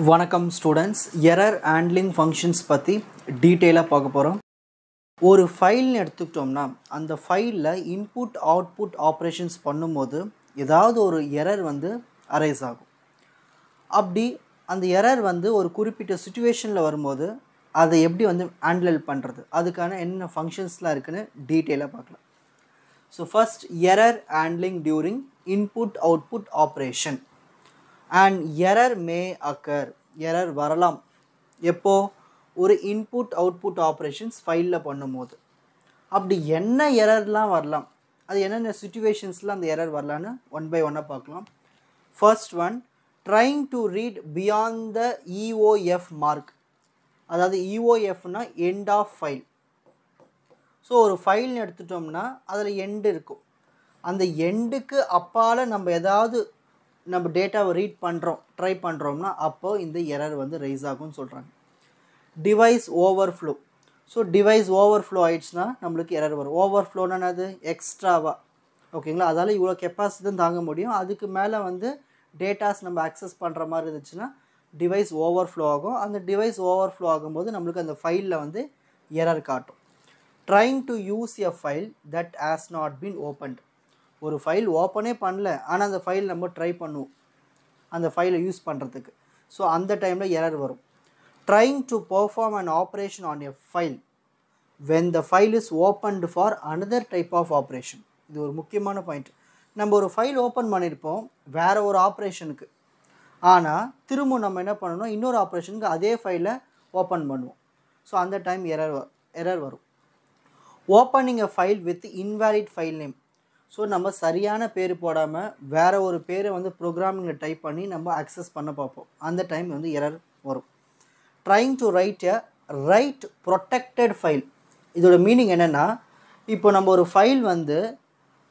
வணக்கம் students, error handling functions பற்றி டீட்டெயிலாக பார்க்க போகிறோம். ஒரு ஃபைல்னு எடுத்துக்கிட்டோம்னா அந்த ஃபைலில் இன்புட் அவுட்புட் ஆப்ரேஷன்ஸ் பண்ணும்போது ஏதாவது ஒரு எரர் அரைஸ் ஆகும். அப்படி அந்த எரர் ஒரு குறிப்பிட்ட சுச்சுவேஷனில் வரும்போது அதை எப்படி ஹேண்டில் பண்ணுறது, அதுக்கான என்ன ஃபங்க்ஷன்ஸ்லாம் இருக்குதுன்னு டீட்டெயிலாக பார்க்கலாம். So first, error handling during input output operation. And error May occur, error வரலாம் எப்போ, ஒரு இன்புட் அவுட்புட் ஆப்ரேஷன்ஸ் ஃபைலில் பண்ணும்போது. அப்படி என்ன எரர்லாம் வரலாம், அது என்னென்ன சுச்சுவேஷன்ஸில் அந்த எரர் வரலான்னு ஒன் பை ஒன்னாக பார்க்கலாம். First one, trying to read beyond the EOF mark. அதாவது EOFனா எண்ட் ஆஃப் ஃபைல். ஸோ ஒரு ஃபைல்னு எடுத்துட்டோம்னா அதில் எண்டு இருக்கும். அந்த எண்டுக்கு அப்பால் நம்ம டேட்டாவை ரீட் பண்ணுறோம், ட்ரை பண்ணுறோம்னா அப்போது இந்த எரர் ரைஸ் ஆகும்னு சொல்கிறாங்க. Device overflow. So device overflow ஆகிடுச்சுன்னா நம்மளுக்கு எரர் வரும். ஓவர்ஃப்ளோன்னா என்னது, எக்ஸ்ட்ராவாக, ஓகேங்களா. அதால் இவ்வளோ கெப்பாசிட்டி தான் தாங்க முடியும், அதுக்கு மேலே டேட்டாஸ் நம்ம அக்சஸ் பண்ணுற மாதிரி இருந்துச்சுன்னா டிவைஸ் ஓவர்ஃப்ளோ ஆகும். அந்த டிவைஸ் ஓவர்ஃப்ளோ ஆகும்போது நம்மளுக்கு அந்த ஃபைலில் எரர் காட்டும். Trying to use a file that has not been opened. ஒரு ஃபைல் ஓப்பனே பண்ணல, ஆனால் அந்த ஃபைல் நம்ம ட்ரை பண்ணுவோம் அந்த ஃபைலை யூஸ் பண்ணுறதுக்கு. ஸோ அந்த டைமில் எரர் வரும். Trying to perform an operation on a file when the file is opened for another type of operation. இது ஒரு முக்கியமான பாயிண்ட். நம்ம ஒரு ஃபைல் ஓப்பன் பண்ணியிருப்போம் வேறு ஒரு ஆப்ரேஷனுக்கு, ஆனால் திரும்ப நம்ம என்ன பண்ணணும், இன்னொரு ஆப்ரேஷனுக்கு அதே ஃபைலை ஓப்பன் பண்ணுவோம். ஸோ அந்த டைம் எரர் வரும். Opening a file with invalid file name. So நம்ம சரியான பேர் போடாமல் வேறு ஒரு பேரை ப்ரோக்ராமிங்கில் டைப் பண்ணி நம்ம அக்சஸ் பண்ண பார்ப்போம். அந்த டைம் எரர் வரும். Trying to right protected file. இதோட மீனிங் என்னென்னா, இப்போ நம்ம ஒரு ஃபைல்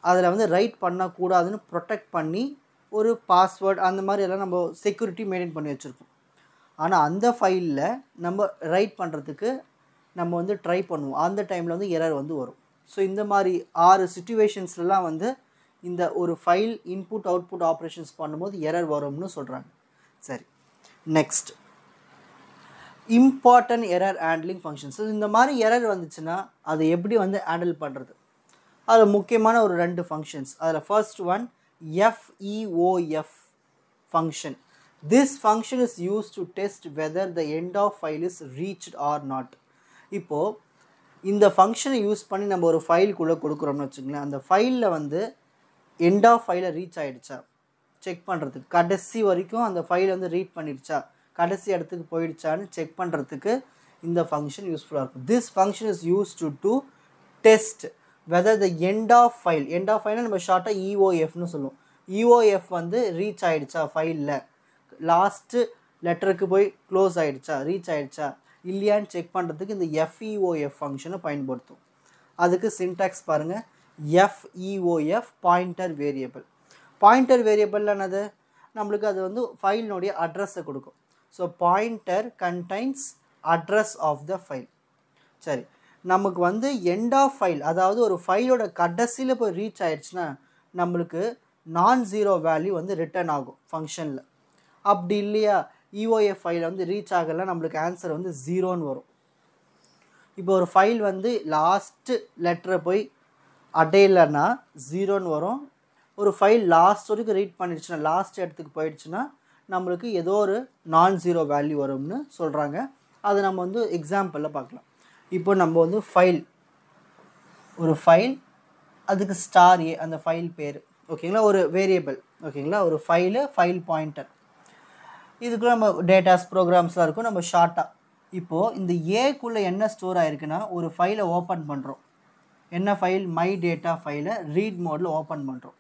அதில் ரைட் பண்ணக்கூடாதுன்னு ப்ரொடெக்ட் பண்ணி ஒரு பாஸ்வேர்டு அந்த மாதிரி எல்லாம் நம்ம செக்யூரிட்டி மெயின்டைன் பண்ணி வச்சுருப்போம். ஆனால் அந்த ஃபைலில் நம்ம ரைட் பண்ணுறதுக்கு நம்ம ட்ரை பண்ணுவோம். அந்த டைமில் எரர் வரும். ஸோ இந்த மாதிரி 6 சிச்சுவேஷன்ஸ்லாம் இந்த ஒரு ஃபைல் இன்புட் அவுட்புட் ஆப்ரேஷன்ஸ் பண்ணும்போது எரர் வரும்னு சொல்கிறாங்க. சரி, next, important error handling functions. இந்த மாதிரி எரர் வந்துச்சுன்னா அதை எப்படி ஹேண்டில் பண்ணுறது, அதில் முக்கியமான ஒரு 2 ஃபங்க்ஷன்ஸ். அதில் first one, FEOF function. This function is use to test whether the end of file is reached or not. இப்போது இந்த ஃபங்க்ஷனை யூஸ் பண்ணி நம்ம ஒரு ஃபைலுக்குள்ளே கொடுக்குறோம்னு வச்சுக்கோங்களேன். அந்த ஃபைலில் எண்ட் ஆஃப் ஃபைலை ரீச் ஆகிடுச்சா செக் பண்ணுறதுக்கு, கடைசி வரைக்கும் அந்த ஃபைல் ரீட் பண்ணிடுச்சா, கடைசி இடத்துக்கு போயிடுச்சான்னு செக் பண்ணுறதுக்கு இந்த ஃபங்க்ஷன் யூஸ்ஃபுல்லாக இருக்கும். This function is use to test whether the end of file. End of ஃபைல்னால் நம்ம ஷார்ட்டாக EOFன்னு சொல்லுவோம். EOF ரீச் ஆகிடுச்சா, ஃபைலில் லாஸ்ட்டு லெட்டருக்கு போய் க்ளோஸ் ஆகிடுச்சா, ரீச் ஆகிடுச்சா இல்லையான்னு செக் பண்ணுறதுக்கு இந்த FEOF ஃபங்க்ஷனை பயன்படுத்தும். அதுக்கு சின்டாக்ஸ் பாருங்கள், FEOF pointer variable. Pointer variable என்னது, நம்மளுக்கு அது ஃபைலினுடைய அட்ரஸை கொடுக்கும். So pointer contains address of the file. சரி, நமக்கு எண்ட் ஆஃப் ஃபைல், அதாவது ஒரு ஃபைலோட கடைசியில் போய் ரீச் ஆகிடுச்சுன்னா நம்மளுக்கு நான்-0 வேல்யூ ரிட்டர்ன் ஆகும் ஃபங்க்ஷனில். அப்படி இல்லையா, EOF ஃபைல் ரீச் ஆகலை, நம்மளுக்கு ஆன்சர் 0ன்னு வரும். இப்போ ஒரு ஃபைல் லாஸ்ட்டு லெட்டரை போய் அடையலைன்னா 0ன்னு வரும். ஒரு ஃபைல் லாஸ்ட் வரைக்கும் ரீட் பண்ணிடுச்சுன்னா, லாஸ்ட் இடத்துக்கு போயிடுச்சுன்னா நம்மளுக்கு ஏதோ ஒரு நான்-0 வேல்யூ வரும்னு சொல்கிறாங்க. அதை நம்ம எக்ஸாம்பிளில் பார்க்கலாம். இப்போ நம்ம ஃபைல், ஒரு ஃபைல், அதுக்கு ஸ்டார் A அந்த ஃபைல் பேர், ஓகேங்களா, ஒரு வேரியபிள், ஓகேங்களா, ஒரு ஃபைல் பாயிண்டர். இதுக்குள்ள நம்ம டேட்டாஸ் ப்ரோக்ராம்ஸ்லாம் இருக்கும். நம்ம ஷார்ட்டாக இப்போது இந்த ஏக்குள்ளே என்ன ஸ்டோர் ஆகிருக்குன்னா, ஒரு ஃபைலை ஓப்பன் பண்ணுறோம். என்ன ஃபைல், மை டேட்டா ஃபைலை ரீட் மோடில் ஓப்பன் பண்ணுறோம்,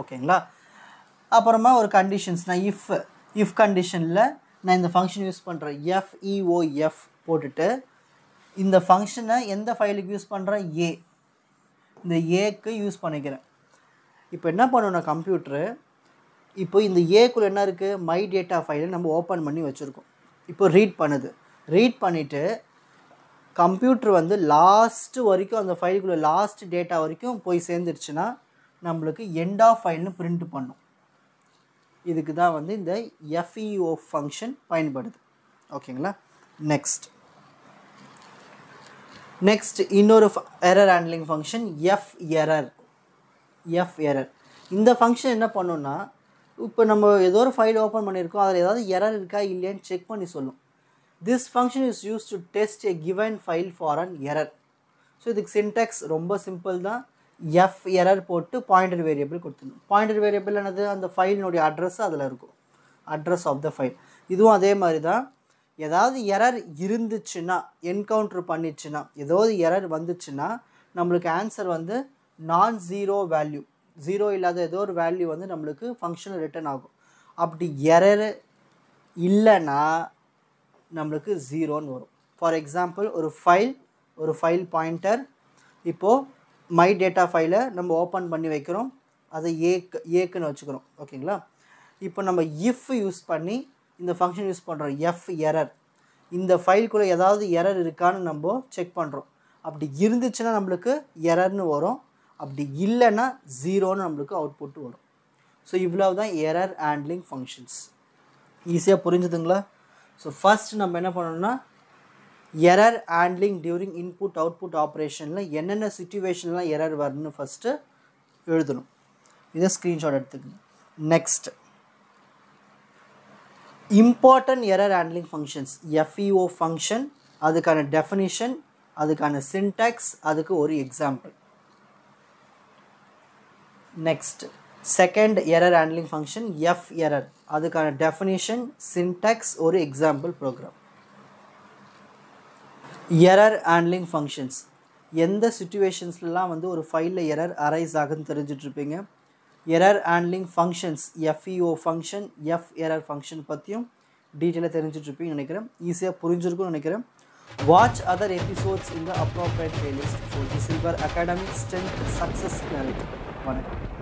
ஓகேங்களா. அப்புறமா ஒரு கண்டிஷன்ஸ்னால் இஃப் கண்டிஷனில் நான் இந்த ஃபங்க்ஷன் யூஸ் பண்ணுறேன், FEOF போட்டுட்டு இந்த ஃபங்க்ஷனை எந்த ஃபைலுக்கு யூஸ் பண்ணுறேன், இந்த ஏக்கு யூஸ் பண்ணிக்கிறேன். இப்போ என்ன பண்ணணும்னா கம்ப்யூட்ரு, இப்போ இந்த ஏக்குள்ளே என்ன இருக்குது, மை டேட்டா ஃபைலை நம்ம ஓப்பன் பண்ணி வச்சுருக்கோம். இப்போ ரீட் பண்ணுது. ரீட் பண்ணிவிட்டு கம்ப்யூட்ரு லாஸ்ட்டு வரைக்கும் அந்த ஃபைலுக்குள்ளே லாஸ்ட் டேட்டா வரைக்கும் போய் சேர்ந்துருச்சுன்னா நம்மளுக்கு எண்ட் ஆஃப் ஃபைல்னு பிரிண்ட் பண்ணும். இதுக்கு தான் வந்து இந்த FEO ஃபங்க்ஷன் பயன்படுது. ஓகேங்களா? நெக்ஸ்ட் இன்னொரு எரர் ஹேண்ட்லிங் ஃபங்க்ஷன் எரர். இந்த ஃபங்க்ஷன் என்ன பண்ணுன்னா, இப்போ நம்ம ஏதோ ஒரு ஃபைல் ஓப்பன் பண்ணியிருக்கோம், அதில் ஏதாவது எரர் இருக்கா இல்லையான்னு செக் பண்ணி சொல்லும். This function is use to test a given file for an error. So இதுக்கு சின்டாக்ஸ் ரொம்ப சிம்பிள் தான். எரர் போட்டு பாயிண்டர் வேரியபிள் கொடுத்துடணும். பாயிண்டர் வேரியபிள் என்னது, அந்த ஃபைலினுடைய அட்ரஸ் அதில் இருக்கும், அட்ரஸ் ஆஃப் த ஃபைல். இதுவும் அதே மாதிரி தான். ஏதாவது எரர் இருந்துச்சுன்னா, என்கவுண்டர் பண்ணிச்சுன்னா, ஏதாவது எரர் வந்துச்சுன்னா நம்மளுக்கு ஆன்சர் வந்து நான் ஜீரோ வேல்யூ, ஜீரோ இல்லாத ஏதோ ஒரு வேல்யூ வந்து நம்மளுக்கு ஃபங்க்ஷனில் ரிட்டர்ன் ஆகும். அப்படி எரர் இல்லைன்னா நம்மளுக்கு ஜீரோன்னு வரும். ஃபார் எக்ஸாம்பிள் ஒரு ஃபைல் பாயிண்டர், இப்போது மை டேட்டா ஃபைலை நம்ம ஓப்பன் பண்ணி வைக்கிறோம், அதை ஏக்குன்னு வச்சுக்கிறோம். ஓகேங்களா? இப்போ நம்ம இஃப் யூஸ் பண்ணி இந்த ஃபங்க்ஷன் யூஸ் பண்ணுறோம், எரர். இந்த ஃபைல்குள்ளே ஏதாவது எரர் இருக்கான்னு நம்ம செக் பண்ணுறோம். அப்படி இருந்துச்சுன்னா நம்மளுக்கு எரர்னு வரும், அப்படி இல்லைன்னா ஜீரோன்னு நம்மளுக்கு அவுட்புட் வரும். ஸோ இவ்வளோ தான் எரர் ஹேண்ட்லிங் ஃபங்க்ஷன்ஸ். ஈஸியாக புரிஞ்சுதுங்களா? ஸோ ஃபஸ்ட் நம்ம என்ன பண்ணணும்னா, error handling during input output ஆப்ரேஷனில் என்னென்ன சிச்சுவேஷன்லாம் எரர் வரும்னு ஃபஸ்ட்டு எழுதணும். இதை ஸ்க்ரீன்ஷாட் எடுத்துக்கணும். Next important error handling functions, FEO function, அதுக்கான டெஃபினிஷன், அதுக்கான சின்டாக்ஸ், அதுக்கு ஒரு example. Next second error handling function error, அதுக்கான டெஃபினிஷன், சின்டாக்ஸ், ஒரு example program. Error handling functions எந்த சிச்சுவேஷன்ஸ்லாம் வந்து ஒரு ஃபைலில் எரர் அரைஸ் ஆகுதுன்னு தெரிஞ்சிட்ருப்பீங்க. Error handling functions, FEO function, error function பற்றியும் டீட்டெயிலாக தெரிஞ்சிட்ருப்பீங்கன்னு நினைக்கிறேன். ஈஸியாக புரிஞ்சிருக்கும்னு நினைக்கிறேன். Watch other episodes in the appropriate playlist for the Silver Academy Strength Success Clarity. வணக்கம்.